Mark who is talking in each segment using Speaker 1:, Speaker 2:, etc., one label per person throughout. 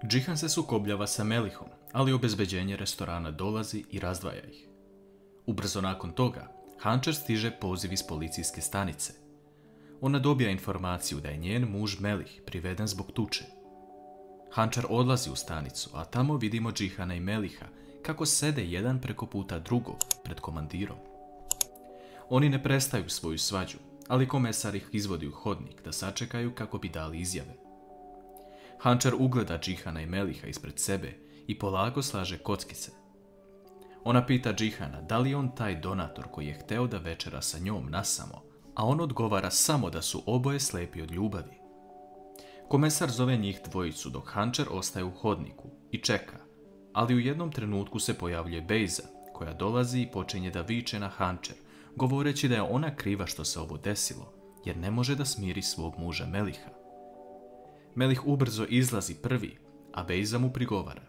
Speaker 1: Džihan se sukobljava sa Melihom, ali obezbeđenje restorana dolazi i razdvaja ih. Ubrzo nakon toga, Hančer stiže poziv iz policijske stanice. Ona dobija informaciju da je njen muž Melih priveden zbog tuče. Hančer odlazi u stanicu, a tamo vidimo Džihana i Meliha kako sede jedan preko puta drugog pred komandirom. Oni ne prestaju svoju svađu, ali komesar ih izvodi u hodnik da sačekaju kako bi dali izjave. Hančer ugleda Džihana i Meliha ispred sebe i polako slaže kockice. Ona pita Džihana da li je on taj donator koji je hteo da večera sa njom nasamo, a on odgovara samo da su oboje slepi od ljubavi. Komesar zove njih dvojicu dok Hančer ostaje u hodniku i čeka, ali u jednom trenutku se pojavljuje Bejza, koja dolazi i počinje da viče na Hančer, govoreći da je ona kriva što se ovo desilo, jer ne može da smiri svog muža Meliha. Melih ubrzo izlazi prvi, a Bejza mu prigovara.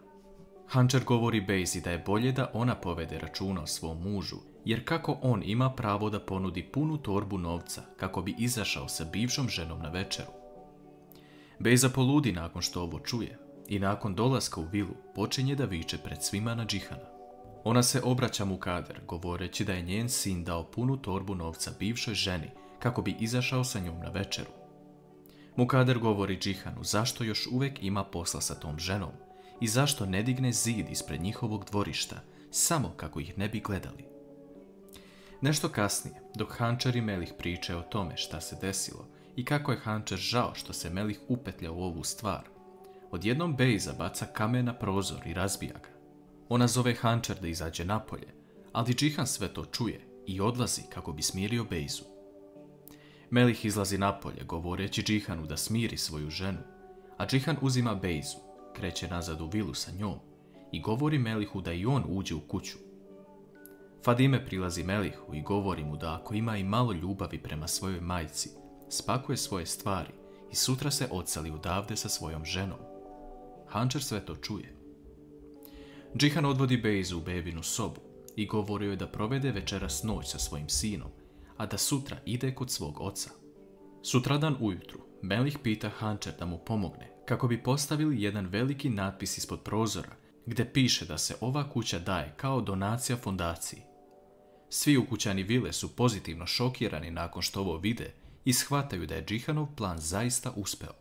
Speaker 1: Hančer govori Bejzi da je bolje da ona povede računa o svom mužu, jer kako on ima pravo da ponudi punu torbu novca kako bi izašao sa bivšom ženom na večeru. Bejza poludi nakon što ovo čuje i nakon dolaska u vilu počinje da viče pred svima na Džihana. Ona se obraća Mukader govoreći da je njen sin dao punu torbu novca bivšoj ženi kako bi izašao sa njom na večeru. Mukader govori Džihanu zašto još uvijek ima posla sa tom ženom i zašto ne digne zid ispred njihovog dvorišta, samo kako ih ne bi gledali. Nešto kasnije, dok Hančer i Melih pričaju o tome šta se desilo i kako je Hančer žao što se Melih upetlja u ovu stvar, odjednom Bejza baca kamen na prozor i razbija ga. Ona zove Hančer da izađe napolje, ali Džihan sve to čuje i odlazi kako bi smirio Bejzu. Melih izlazi napolje govoreći Džihanu da smiri svoju ženu, a Džihan uzima Bejzu, kreće nazad u vilu sa njom i govori Melihu da i on uđe u kuću. Fadime prilazi Melihu i govori mu da ako ima i malo ljubavi prema svojoj majci, spakuje svoje stvari i sutra se odseli odavde sa svojom ženom. Hančer sve to čuje. Džihan odvodi Bejzu u bebinu sobu i govori joj da provede večeras noć sa svojim sinom, a da sutra ide kod svog oca. Sutradan ujutru, Melih pita Hančer da mu pomogne kako bi postavili jedan veliki natpis ispod prozora gdje piše da se ova kuća daje kao donacija fondaciji. Svi ukućani vile su pozitivno šokirani nakon što ovo vide i shvataju da je Džihanov plan zaista uspeo.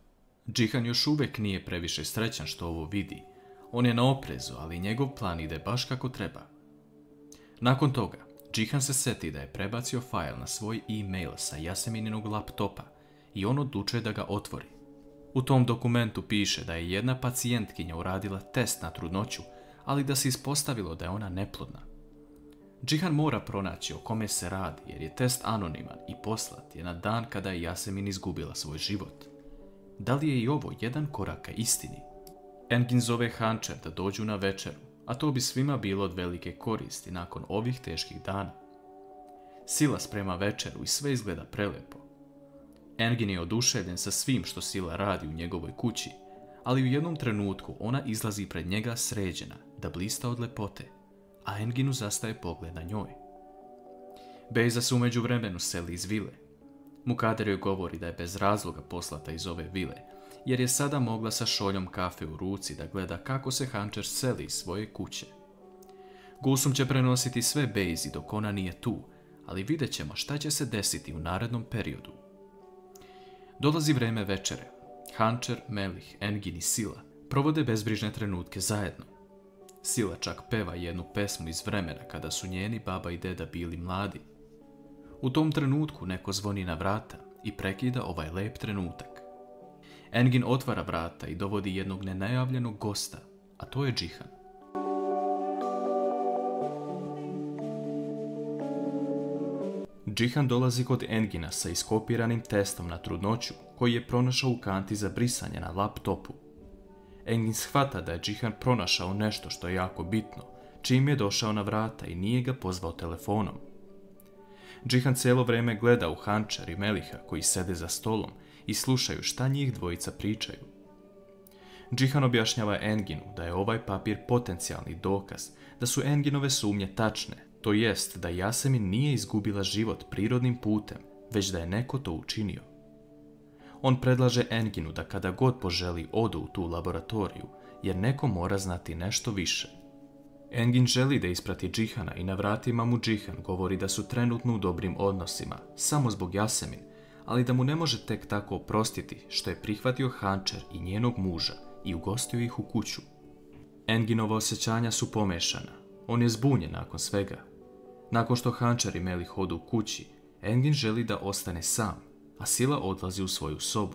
Speaker 1: Džihan još uvijek nije previše srećan što ovo vidi. On je na oprezu, ali njegov plan ide baš kako treba. Nakon toga, Džihan se seti da je prebacio fajl na svoj e-mail sa Jasemininog laptopa i on odlučuje da ga otvori. U tom dokumentu piše da je jedna pacijentkinja uradila test na trudnoću, ali da se ispostavilo da je ona neplodna. Džihan mora pronaći o kome se radi jer je test anoniman i poslat je na dan kada je Jasemin izgubila svoj život. Da li je i ovo jedan korak ka istini? Engin zove Hančer da dođu na večeru, a to bi svima bilo od velike koristi nakon ovih teških dana. Sila sprema večeru i sve izgleda prelepo. Engin je oduševljen sa svim što Sila radi u njegovoj kući, ali u jednom trenutku ona izlazi pred njega sređena, da blista od lepote, a Enginu zastaje pogled na njoj. Bejza se u međuvremenu seli iz vile. Mukader joj govori da je bez razloga poslata iz ove vile, jer je sada mogla sa šoljom kafe u ruci da gleda kako se Hančer seli iz svoje kuće. Gulsum će prenositi sve Bejzi dok ona nije tu, ali vidjet ćemo šta će se desiti u narednom periodu. Dolazi vreme večere. Hančer, Melih, Engin i Sila provode bezbrižne trenutke zajedno. Sila čak peva jednu pesmu iz vremena kada su njeni baba i deda bili mladi. U tom trenutku neko zvoni na vrata i prekida ovaj lep trenutak. Engin otvara vrata i dovodi jednog nenajavljenog gosta, a to je Džihan. Džihan dolazi kod Engina sa iskopiranim testom na trudnoću koji je pronašao u kanti za brisanje na laptopu. Engin shvata da je Džihan pronašao nešto što je jako bitno, čim je došao na vrata i nije ga pozvao telefonom. Džihan cijelo vrijeme gleda u Hančer i Meliha koji sede za stolom i slušaju šta njih dvojica pričaju. Džihan objašnjava Enginu da je ovaj papir potencijalni dokaz da su Enginove sumnje tačne, to jest da Jasemin nije izgubila život prirodnim putem, već da je neko to učinio. On predlaže Enginu da kada god poželi odu u tu laboratoriju jer neko mora znati nešto više. Engin želi da isprati Džihana i na vratima mu Džihan govori da su trenutno u dobrim odnosima, samo zbog Yasemin, ali da mu ne može tek tako oprostiti što je prihvatio Hančer i njenog muža i ugostio ih u kuću. Enginova osjećanja su pomešana. On je zbunjen nakon svega. Nakon što Hančer i Melih odu u kući, Engin želi da ostane sam, a Sila odlazi u svoju sobu.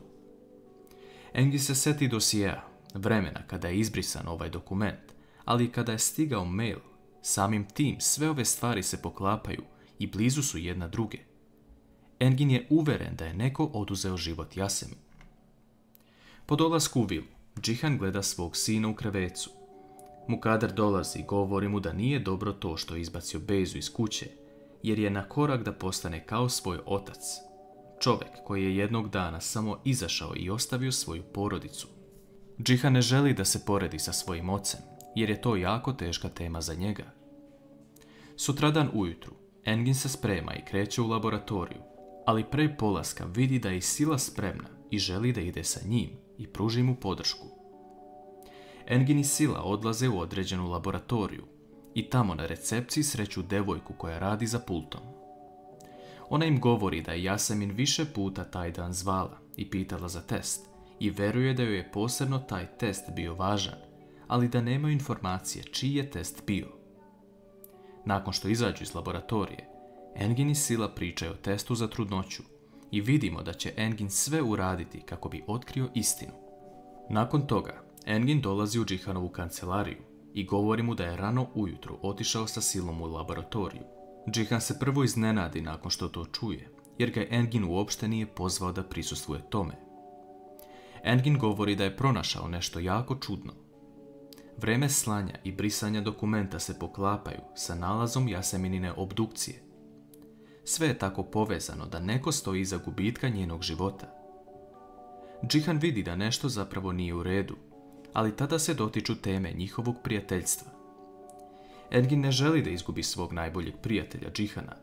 Speaker 1: Engin se seti dosjea, vremena kada je izbrisan ovaj dokument, ali kada je stigao mail, samim tim sve ove stvari se poklapaju i blizu su jedna druge. Engin je uveren da je neko oduzeo život Yasemin. Po dolasku u vilu, Džihan gleda svog sina u krevecu. Mukader dolazi i govori mu da nije dobro to što je izbacio Bejzu iz kuće, jer je na korak da postane kao svoj otac. Čovjek koji je jednog dana samo izašao i ostavio svoju porodicu. Džihan ne želi da se poredi sa svojim ocem, jer je to jako teška tema za njega. Sutradan ujutru, Engin se sprema i kreće u laboratoriju, ali pre polaska vidi da je Sila spremna i želi da ide sa njim i pruži mu podršku. Engin i Sila odlaze u određenu laboratoriju i tamo na recepciji sreću devojku koja radi za pultom. Ona im govori da je Yasemin više puta taj dan zvala i pitala za test i veruje da joj je posebno taj test bio važan, ali da nemaju informacije čiji je test bio. Nakon što izađu iz laboratorije, Engin i Sila pričaju o testu za trudnoću i vidimo da će Engin sve uraditi kako bi otkrio istinu. Nakon toga, Engin dolazi u Džihanovu kancelariju i govori mu da je rano ujutro otišao sa Silom u laboratoriju. Džihan se prvo iznenadi nakon što to čuje, jer ga Engin uopšte nije pozvao da prisustvuje tome. Engin govori da je pronašao nešto jako čudno. Vreme slanja i brisanja dokumenta se poklapaju sa nalazom Yaseminine obdukcije. Sve je tako povezano da neko stoji iza gubitka njenog života. Džihan vidi da nešto zapravo nije u redu, ali tada se dotiču teme njihovog prijateljstva. Engin ne želi da izgubi svog najboljeg prijatelja Džihana,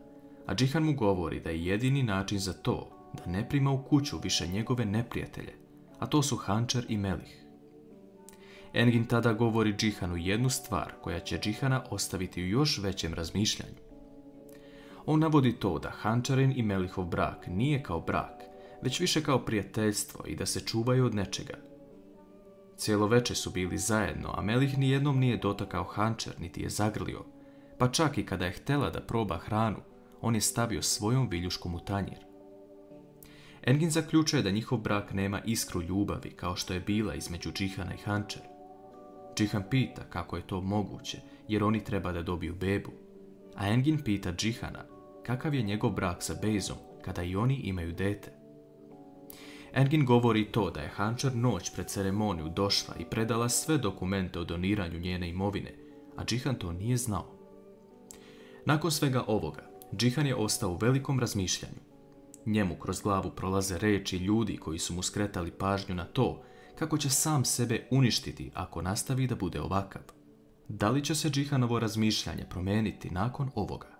Speaker 1: a Džihan mu govori da je jedini način za to da ne prima u kuću više njegove neprijatelje, a to su Hančer i Melih. Engin tada govori Džihanu jednu stvar koja će Džihana ostaviti u još većem razmišljanju. On navodi to da Hančerin i Melihov brak nije kao brak, već više kao prijateljstvo i da se čuvaju od nečega. Cijelo veče su bili zajedno, a Melih nijednom nije dotakao Hančer niti je zagrlio, pa čak i kada je htjela da proba hranu, on je stavio svojom viljuškom u tanjir. Engin zaključuje da njihov brak nema iskru ljubavi kao što je bila između Džihana i Hančer. Džihan pita kako je to moguće, jer oni treba da dobiju bebu, a Engin pita Džihana kakav je njegov brak sa Bejzom kada i oni imaju dete. Engin govori to da je Hančer noć pred ceremoniju došla i predala sve dokumente o doniranju njene imovine, a Džihan to nije znao. Nakon svega ovoga, Džihan je ostao u velikom razmišljanju. Njemu kroz glavu prolaze reči ljudi koji su mu skretali pažnju na to kako će sam sebe uništiti ako nastavi da bude ovakav. Da li će se Džihanovo razmišljanje promijeniti nakon ovoga?